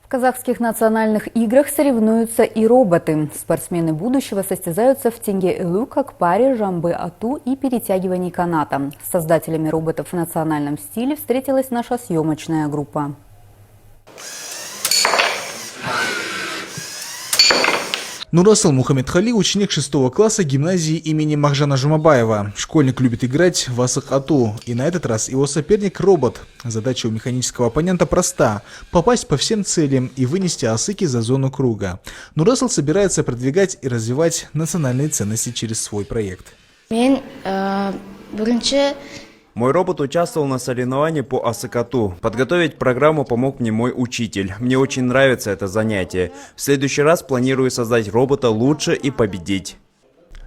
В казахских национальных играх соревнуются и роботы. Спортсмены будущего состязаются в тенге-элу, кокпаре, жамбы-ату и перетягивании каната. С создателями роботов в национальном стиле встретилась наша съемочная группа. Нурасыл Мухаммедхали – ученик 6 класса гимназии имени Махжана Жумабаева. Школьник любит играть в асык-ату, и на этот раз его соперник – робот. Задача у механического оппонента проста – попасть по всем целям и вынести асыки за зону круга. Нурасыл собирается продвигать и развивать национальные ценности через свой проект. Мой робот участвовал на соревновании по асык-ату. Подготовить программу помог мне мой учитель. Мне очень нравится это занятие. В следующий раз планирую создать робота лучше и победить.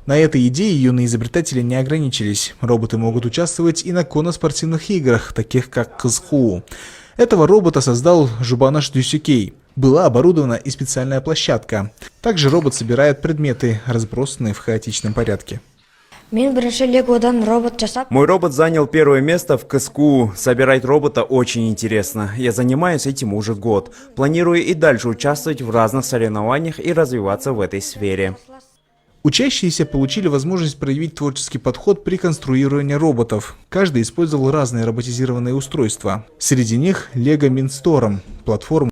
На этой идее юные изобретатели не ограничились. Роботы могут участвовать и на конноспортивных играх, таких как Кызху. Этого робота создал Жубанаш Дюсюкей. Была оборудована и специальная площадка. Также робот собирает предметы, разбросанные в хаотичном порядке. Мой робот занял первое место в КСКУ. Собирать робота очень интересно. Я занимаюсь этим уже год. Планирую и дальше участвовать в разных соревнованиях и развиваться в этой сфере. Учащиеся получили возможность проявить творческий подход при конструировании роботов. Каждый использовал разные роботизированные устройства. Среди них Lego Mindstorm, платформа